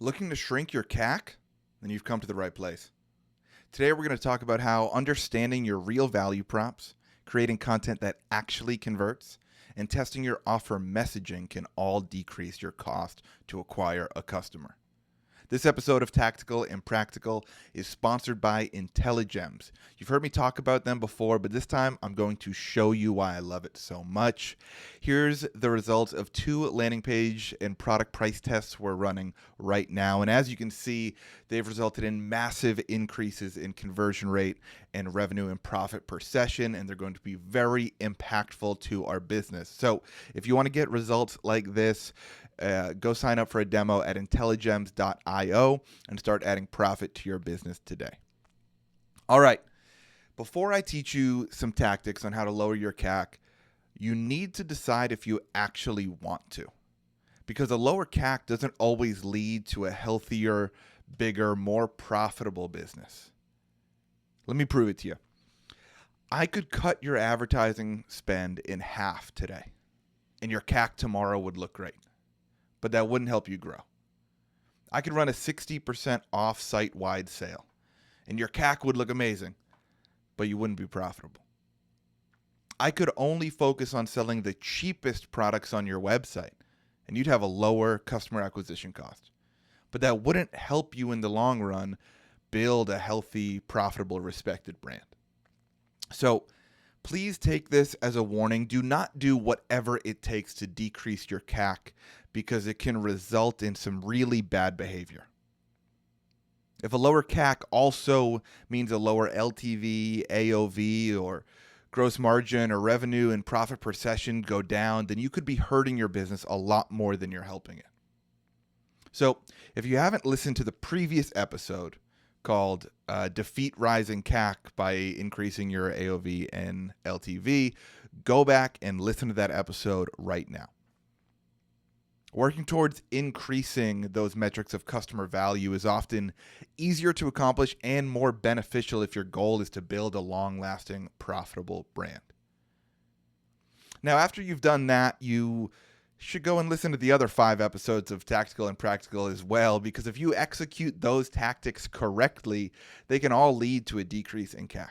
Looking to shrink your CAC? Then you've come to the right place. Today we're going to talk about how understanding your real value props, creating content that actually converts, and testing your offer messaging can all decrease your cost to acquire a customer. This episode of Tactical and Practical is sponsored by IntelliGems. You've heard me talk about them before, but this time I'm going to show you why I love it so much. Here's the results of 2 landing page and product price tests we're running right now. And as you can see, they've resulted in massive increases in conversion rate and revenue and profit per session, and they're going to be very impactful to our business. So if you want to get results like this, go sign up for a demo at intelligems.io and start adding profit to your business today. All right, before I teach you some tactics on how to lower your CAC, you need to decide if you actually want to. Because a lower CAC doesn't always lead to a healthier, bigger, more profitable business. Let me prove it to you. I could cut your advertising spend in half today, and your CAC tomorrow would look great. But that wouldn't help you grow. I could run a 60% off site-wide sale, and your CAC would look amazing, but you wouldn't be profitable. I could only focus on selling the cheapest products on your website, and you'd have a lower customer acquisition cost. But that wouldn't help you in the long run build a healthy, profitable, respected brand. So please take this as a warning. Do not do whatever it takes to decrease your CAC because it can result in some really bad behavior. If a lower CAC also means a lower LTV, AOV, or gross margin or revenue and profit per session go down, then you could be hurting your business a lot more than you're helping it. So if you haven't listened to the previous episode called Defeat Rising CAC by Increasing Your AOV and LTV, go back and listen to that episode right now. Working towards increasing those metrics of customer value is often easier to accomplish and more beneficial if your goal is to build a long-lasting, profitable brand. Now, after you've done that, you should go and listen to the other 5 episodes of Tactical and Practical as well, because if you execute those tactics correctly, they can all lead to a decrease in CAC.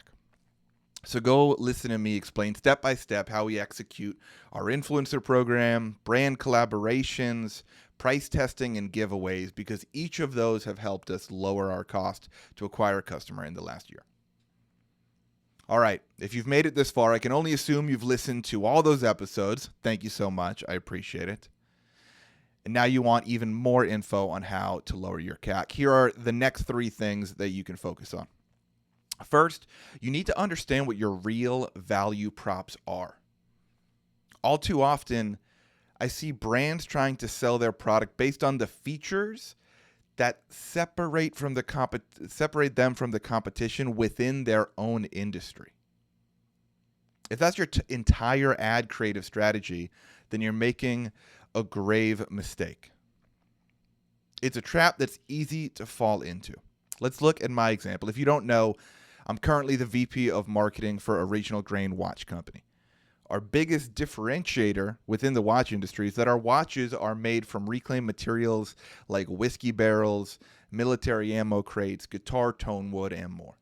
So go listen to me explain step by step how we execute our influencer program, brand collaborations, price testing, and giveaways, because each of those have helped us lower our cost to acquire a customer in the last year. All right, if you've made it this far, I can only assume you've listened to all those episodes. Thank you so much. I appreciate it. And now you want even more info on how to lower your CAC. Here are the next 3 things that you can focus on. First, you need to understand what your real value props are. All too often, I see brands trying to sell their product based on the features that separate them from the competition within their own industry. If that's your entire ad creative strategy, then you're making a grave mistake. It's a trap that's easy to fall into. Let's look at my example. If you don't know, I'm currently the VP of marketing for a regional grain watch company. Our biggest differentiator within the watch industry is that our watches are made from reclaimed materials like whiskey barrels, military ammo crates, guitar tone wood, and more.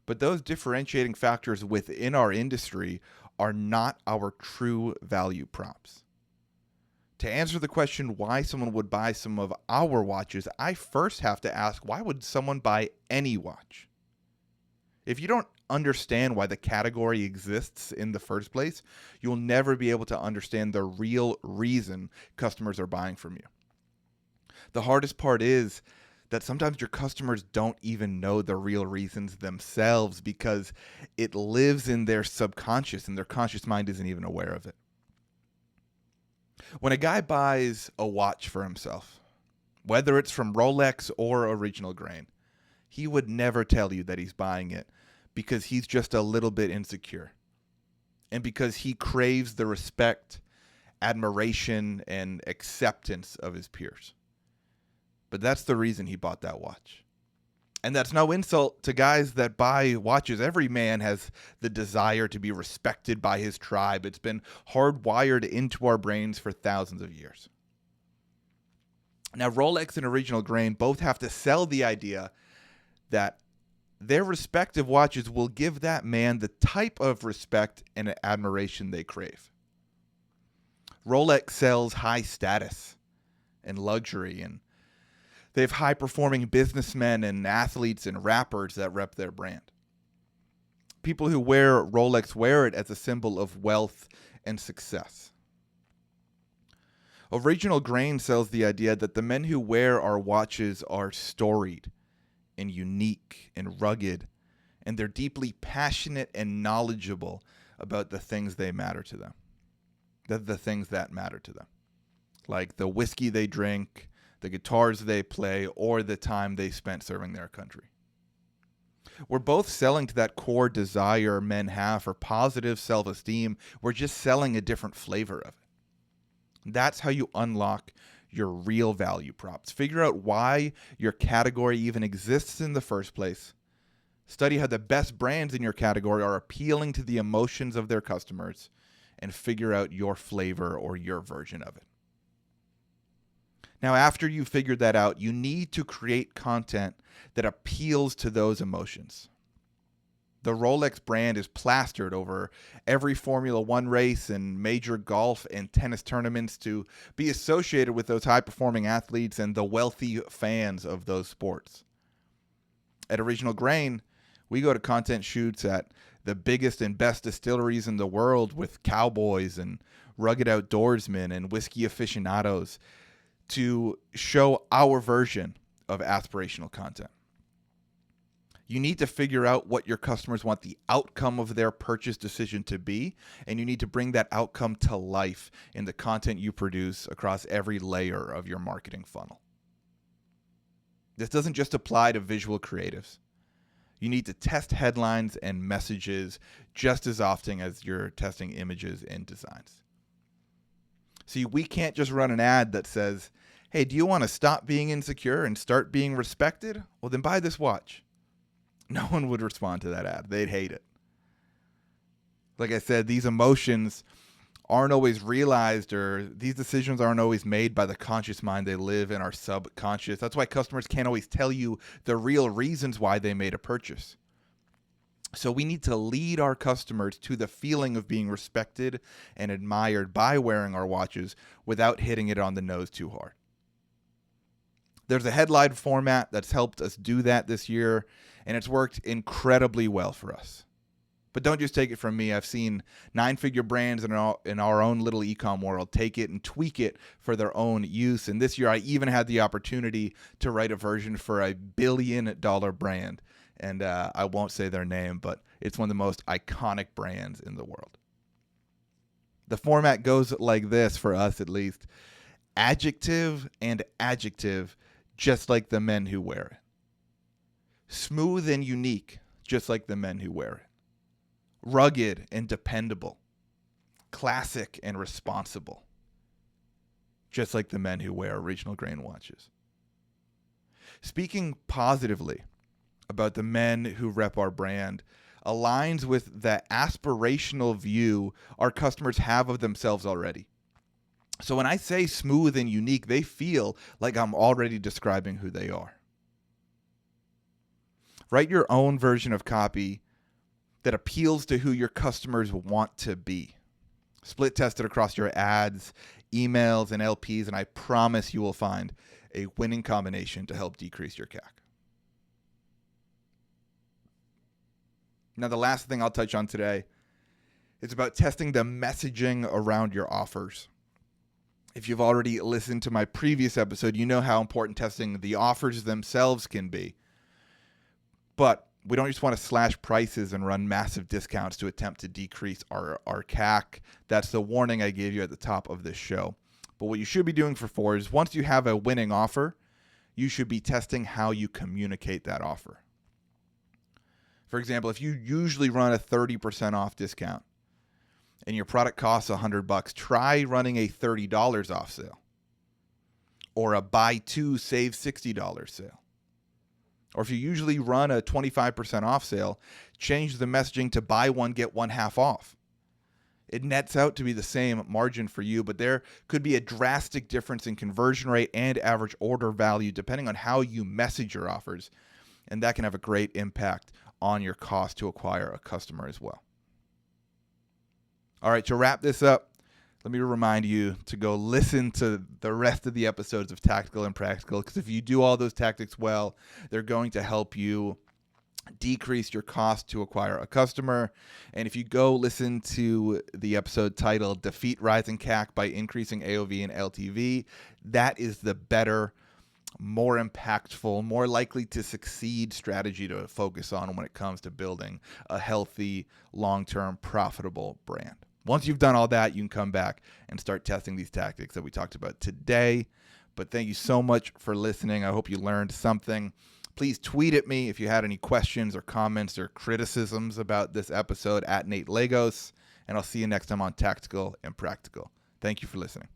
But those differentiating factors within our industry are not our true value props. To answer the question why someone would buy some of our watches, I first have to ask, why would someone buy any watch? If you don't understand why the category exists in the first place, you'll never be able to understand the real reason customers are buying from you. The hardest part is that sometimes your customers don't even know the real reasons themselves because it lives in their subconscious and their conscious mind isn't even aware of it. When a guy buys a watch for himself, whether it's from Rolex or Original Grain, he would never tell you that he's buying it because he's just a little bit insecure and because he craves the respect, admiration, and acceptance of his peers. But that's the reason he bought that watch. And that's no insult to guys that buy watches. Every man has the desire to be respected by his tribe. It's been hardwired into our brains for thousands of years. Now, Rolex and Original Grain both have to sell the idea that their respective watches will give that man the type of respect and admiration they crave. Rolex sells high status and luxury, and they have high-performing businessmen and athletes and rappers that rep their brand. People who wear Rolex wear it as a symbol of wealth and success. Original Grain sells the idea that the men who wear our watches are storied and unique and rugged, and they're deeply passionate and knowledgeable about the things they matter to them. The things that matter to them. Like the whiskey they drink, the guitars they play, or the time they spent serving their country. We're both selling to that core desire men have for positive self-esteem. We're just selling a different flavor of it. That's how you unlock your real value props. Figure out why your category even exists in the first place. Study how the best brands in your category are appealing to the emotions of their customers, and figure out your flavor or your version of it. Now, after you've figured that out, you need to create content that appeals to those emotions. The Rolex brand is plastered over every Formula One race and major golf and tennis tournaments to be associated with those high-performing athletes and the wealthy fans of those sports. At Original Grain, we go to content shoots at the biggest and best distilleries in the world with cowboys and rugged outdoorsmen and whiskey aficionados to show our version of aspirational content. You need to figure out what your customers want the outcome of their purchase decision to be, and you need to bring that outcome to life in the content you produce across every layer of your marketing funnel. This doesn't just apply to visual creatives. You need to test headlines and messages just as often as you're testing images and designs. See, we can't just run an ad that says, hey, do you want to stop being insecure and start being respected? Well, then buy this watch. No one would respond to that ad. They'd hate it. Like I said, these emotions aren't always realized, or these decisions aren't always made by the conscious mind. They live in our subconscious. That's why customers can't always tell you the real reasons why they made a purchase. So we need to lead our customers to the feeling of being respected and admired by wearing our watches without hitting it on the nose too hard. There's a headline format that's helped us do that this year, and it's worked incredibly well for us. But don't just take it from me. I've seen 9-figure brands in our own little e-com world take it and tweak it for their own use. And this year, I even had the opportunity to write a version for a billion-dollar brand. And I won't say their name, but it's one of the most iconic brands in the world. The format goes like this, for us at least: adjective and adjective, just like the men who wear it. Smooth and unique, just like the men who wear it. Rugged and dependable. Classic and responsible, just like the men who wear Original Grain watches. Speaking positively about the men who rep our brand aligns with the aspirational view our customers have of themselves already. So when I say smooth and unique, they feel like I'm already describing who they are. Write your own version of copy that appeals to who your customers want to be. Split test it across your ads, emails, and LPs, and I promise you will find a winning combination to help decrease your CAC. Now, the last thing I'll touch on today is about testing the messaging around your offers. If you've already listened to my previous episode, you know how important testing the offers themselves can be. But we don't just want to slash prices and run massive discounts to attempt to decrease our CAC. That's the warning I gave you at the top of this show. But what you should be doing for 4 is, once you have a winning offer, you should be testing how you communicate that offer. For example, if you usually run a 30% off discount and your product costs $100, try running a $30 off sale, or a buy 2 save $60 sale. Or if you usually run a 25% off sale, change the messaging to buy one, get one half off. It nets out to be the same margin for you, but there could be a drastic difference in conversion rate and average order value depending on how you message your offers. And that can have a great impact on your cost to acquire a customer as well. All right, to wrap this up, let me remind you to go listen to the rest of the episodes of Tactical and Practical, because if you do all those tactics well, they're going to help you decrease your cost to acquire a customer. And if you go listen to the episode titled Defeat Rising CAC by Increasing AOV and LTV, that is the better, more impactful, more likely to succeed strategy to focus on when it comes to building a healthy, long-term, profitable brand. Once you've done all that, you can come back and start testing these tactics that we talked about today. But thank you so much for listening. I hope you learned something. Please tweet at me if you had any questions or comments or criticisms about this episode at Nate Lagos. And I'll see you next time on Tactical and Practical. Thank you for listening.